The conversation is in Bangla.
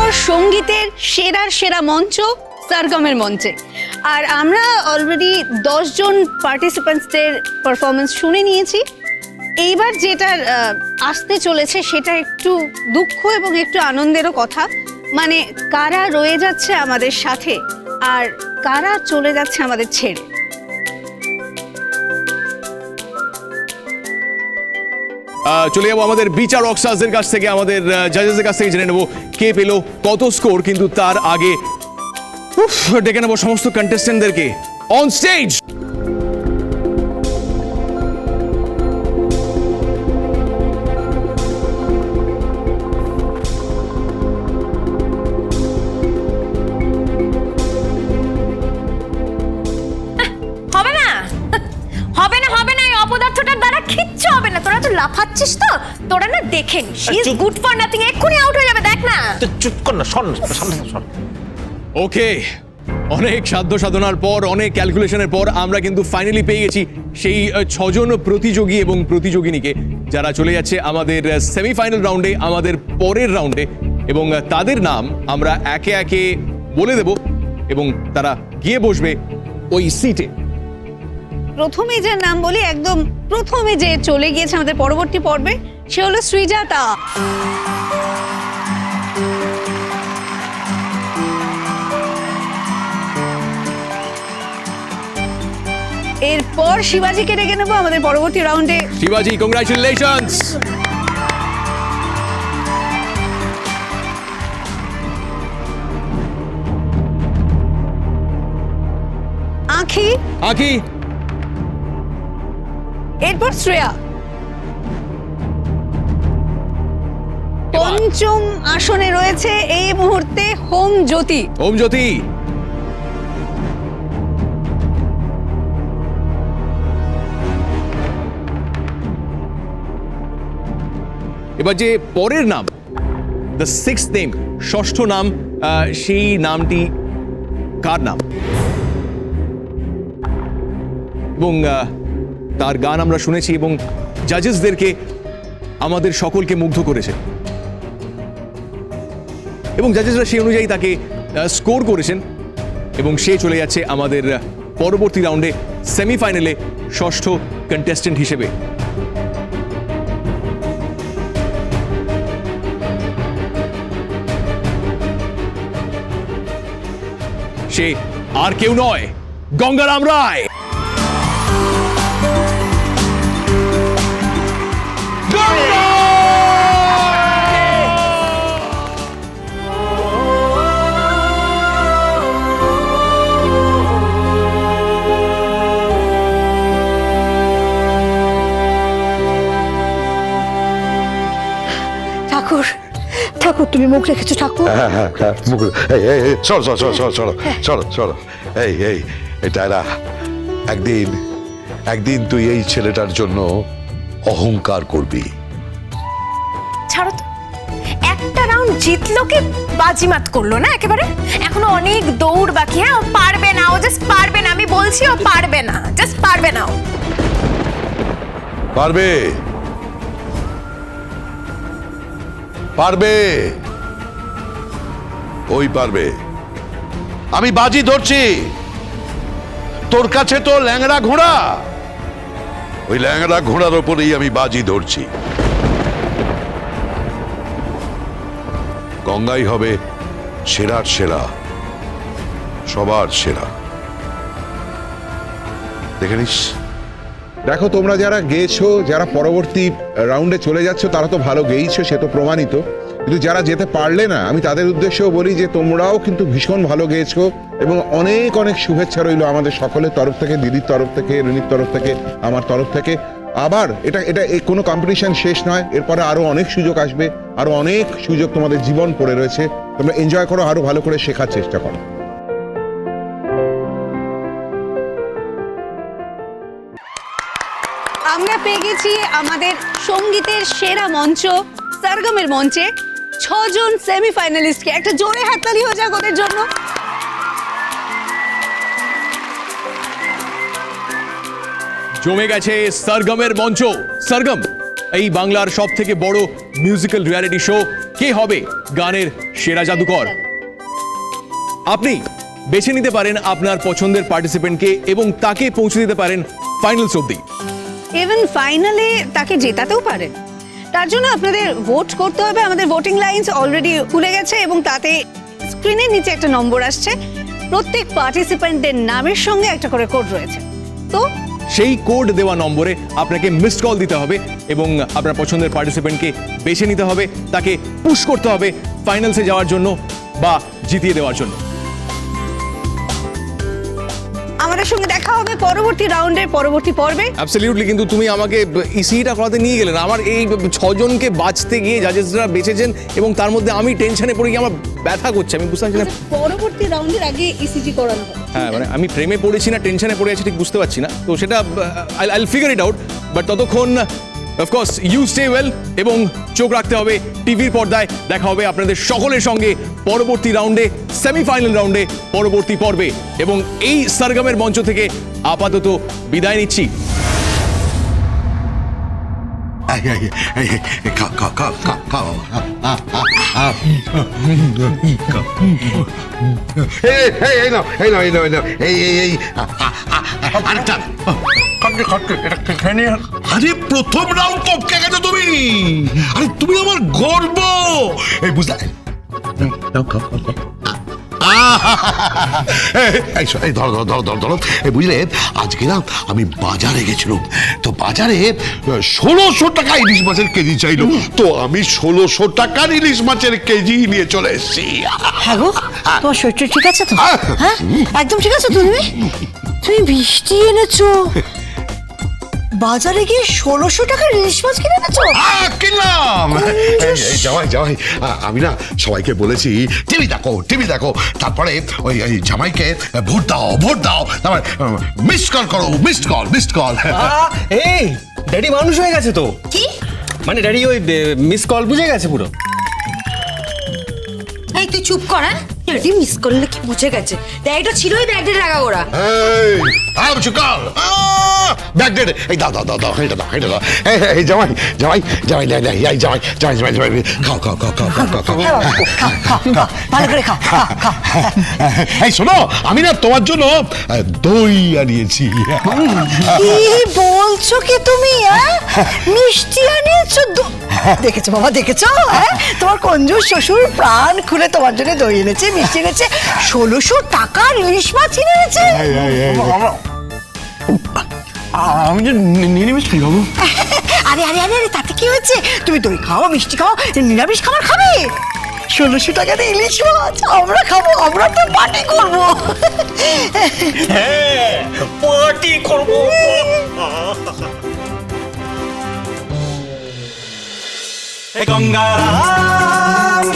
পর সঙ্গীতের সেরা মঞ্চ সরগমের মঞ্চে। আর আমরা অলরেডি 10 জন পার্টিসিপেন্টসদের পারফরমেন্স শুনে নিয়েছি। এইবার যেটা আসতে চলেছে সেটা একটু দুঃখ এবং একটু আনন্দেরও কথা, মানে কারা রয়ে যাচ্ছে আমাদের সাথে আর কারা চলে যাচ্ছে আমাদের ছেড়ে। চলে যাবো আমাদের বিচার রকস্টারদের কাছ থেকে, আমাদের জাজেসদের কাছ থেকে জেনে নেবো কে পেলো কত স্কোর। কিন্তু তার আগে ডেকে নেবো সমস্ত কন্টেস্টেন্টদেরকে অন স্টেজ। লাফাচ্ছিস তো, তোরা না দেখেন she is good for nothing, এক্ষুনি আউট হয়ে যাবে, দেখ না। তো চুপ কর না, শোন শোন। ওকে, অনেক সাধ্য সাধনার পর, অনেক ক্যালকুলেশনের পর আমরা কিন্তু ফাইনালি পেয়ে গেছি সেই 6 জন প্রতিযোগী এবং প্রতিযোগিনীকে, যারা চলে যাচ্ছে আমাদের সেমিফাইনাল রাউন্ডে, আমাদের পরের রাউন্ডে। এবং তাদের নাম আমরা একে একে বলে দেব এবং তারা গিয়ে বসবে ওই সিটে। প্রথমে যে নাম বলি, একদম প্রথমে যে চলে গিয়েছে আমাদের পরবর্তী পর্বে, সে হলো শ্রীজাতা। এরপর শিবাজিকে ডেকে নেবো আমাদের পরবর্তী রাউন্ডে। শিবাজি, কংগ্রাচুলেশনস। আঁখি। আঁখি। এরপর শ্রেয়া। পঞ্চম আসনে রয়েছে এই মুহূর্তে হোম জ্যোতি। হোম জ্যোতি। এবার যে পরের নাম, দ্য সিক্সথ নেম, ষষ্ঠ নাম, সেই নামটি কার নাম এবং তার গান আমরা শুনেছি এবং জাজেসদেরকে আমাদের সকলকে মুগ্ধ করেছে এবং জাজেসরা সেই অনুযায়ী তাকে স্কোর করেছেন এবং সে চলে যাচ্ছে আমাদের পরবর্তী রাউন্ডে সেমিফাইনালে ষষ্ঠ কন্টেস্টেন্ট হিসেবে। সে আর কেউ নয়, গঙ্গারাম রায়। ঠাকুর, ঠাকুর তুমি মুখ রেখেছো ঠাকুর? হ্যাঁ, মুখ। চলো। এই টায়রা, একদিন তুই এই ছেলেটার জন্য অহংকার করবি। ছাড়ো তো, একটা রাউন্ড জিতলো কি বাজিমাত করলো না একেবারে। এখনো অনেক দৌড় বাকি। হ্যাঁ, ও পারবে না, ও জাস্ট পারবে না, আমি বলছি ও পারবে না, জাস্ট পারবে না। পারবে, ওই পারবে। আমি বাজি ধরছি, তোর কাছে তো ল্যাংড়া ঘোড়া, ওই ল্যাংড়া ঘোড়ার ওপরেই আমি বাজি ধরছি। গঙ্গাই হবে সেরার সেরা, সবার সেরা। দেখে নিস। দেখো, তোমরা যারা গেয়েছো, যারা পরবর্তী রাউন্ডে চলে যাচ্ছ, তারা তো ভালো গেয়েছো, সে তো প্রমাণিত। কিন্তু যারা যেতে পারলে না, আমি তাদের উদ্দেশ্যেও বলি যে তোমরাও কিন্তু ভীষণ ভালো গেয়েছো এবং অনেক অনেক শুভেচ্ছা রইল আমাদের সকলের তরফ থেকে, দিদির তরফ থেকে, রিনির তরফ থেকে, আমার তরফ থেকে। আবার এটা কোনো কম্পিটিশন শেষ নয়, এরপরে আরো অনেক সুযোগ আসবে, আরো অনেক সুযোগ তোমাদের জীবন পড়ে রয়েছে। তোমরা এনজয় করো, আরো ভালো করে শেখার চেষ্টা করো। আমরা পেয়ে গেছি আমাদের সঙ্গীতের সেরা মঞ্চ সরগমের মঞ্চে 6 জন সেমিফাইনালিস্টকে। একটা জোরে হাততালি হয়ে যাক ওদের জন্য। জমে গেছে সরগমের মঞ্চ। সরগম এই বাংলার সব থেকে বড় মিউজিক্যাল রিয়ালিটি শো, কে হবে গানের সেরা জাদুকর। আপনি বেছে নিতে পারেন আপনার পছন্দের পার্টিসিপেন্টকে এবং তাকে পৌঁছে দিতে পারেন ফাইনালস অবধি। ইভেন ফাইনালে তাকে জেতাতেও পারেন। তার জন্য আপনাদের ভোট করতে হবে। আমাদের ভোটিং লাইনস অলরেডি খুলে গেছে এবং তাতে স্ক্রিনের নিচে একটা নম্বর আসছে, প্রত্যেক পার্টিসিপেন্টদের নামের সঙ্গে একটা করে কোড রয়েছে। তো সেই কোড দেওয়া নম্বরে আপনাকে মিসড কল দিতে হবে এবং আপনার পছন্দের পার্টিসিপেন্টকে বেছে নিতে হবে, তাকে পুশ করতে হবে ফাইনালসে যাওয়ার জন্য বা জিতিয়ে দেওয়ার জন্য। আমাদের সঙ্গে দেখা হবে পরবর্তী রাউন্ডের পরবর্তী পর্বে। অ্যাবসলিউটলি, কিন্তু তুমি আমাকে ইসিটা করাতে নিয়ে গেলে না। আমার এই 6 জনকে বাঁচতে গিয়ে জাজেসরা বেঁচেছেন এবং তার মধ্যে আমি টেনশনে পড়ে গিয়ে আমার ব্যথা করছে। আমি বুঝতে পারছি না। পরবর্তী রাউন্ডের আগে ইসিজি করানো হবে। হ্যাঁ, মানে আমি প্রেমে পড়েছি না টেনশনে পড়ে আছি ঠিক বুঝতে পারছি না। তো সেটা I figure it out. But ততক্ষণ অফকোর্স ইউ স্টে ওয়েল এবং চোখ রাখতে হবে টিভির পর্দায়। দেখা হবে আপনাদের সকলের সঙ্গে পরবর্তী রাউন্ডে, সেমিফাইনাল রাউন্ডে, পরবর্তী পর্বে। এবং এই সরগমের মঞ্চ থেকে আপাতত বিদায় নিচ্ছি। আরে প্রথম রাউন্ড টপকে গেছো তুমি। আরে তুমি আমার গর্ব। এই বুঝলা, এই ধরো এই বুঝলে, আজকে না আমি বাজারে গেছিলাম। তো বাজারে 1600 টাকা ইলিশ মাছের কেজি চাইলো। তো আমি 1600 টাকার ইলিশ মাছের কেজি নিয়ে চলে এসেছি। হ্যাঁ গো, তোমার শরীরটা ঠিক আছে তো? হ্যাঁ, একদম ঠিক আছে। তুমি বৃষ্টি এনেছো, বাজারে গিয়ে 1600 টাকার ইলিশ মাছ কিনে এনেছো? কিনলাম। জামাই আমি না সবাইকে বলেছি টিভি দেখো, তারপরে ওই জামাইকে ভোট দাও, তারপর মিসড কল। এই ড্যাডি মানুষ হয়ে গেছে তো। কি মানে ড্যাডি ওই মিস কল বুঝে গেছে পুরো। এই তুই চুপ কর। হ্যাঁ, এটি মিস করলে কি বুঝে গেছে? ব্যাগটা ছিলই, ব্যাগটা রাখা ওরা। ব্যাকডেট, এই দাও এটা দাও। এই জামাই খাও। ভালো করে খাও। এই শোনো, আমি না তোমার জন্য দই আনিয়েছি। কি বলছো কি তুমি? মিষ্টি আনিয়েছো? দেখেছো বাবা, দেখেছো? তোমার কঞ্জুস শ্বশুর প্রাণ খুলে তোমার জন্য দই এনেছে, মিষ্টি এনেছে, 1600 টাকার ইলিশ মাছ কিনে এনেছে। আমি যে নিরামিষ খাই বাবু। আরে তাতে কি হয়েছে? তুমি দই খাও, মিষ্টি খাও, নিরামিষ খাবার খাবে। 1600 টাকার ইলিশ মাছ আমরা খাবো, আমরা তো পার্টি করবো। হ্যাঁ, পার্টি করবো। গঙ্গারাম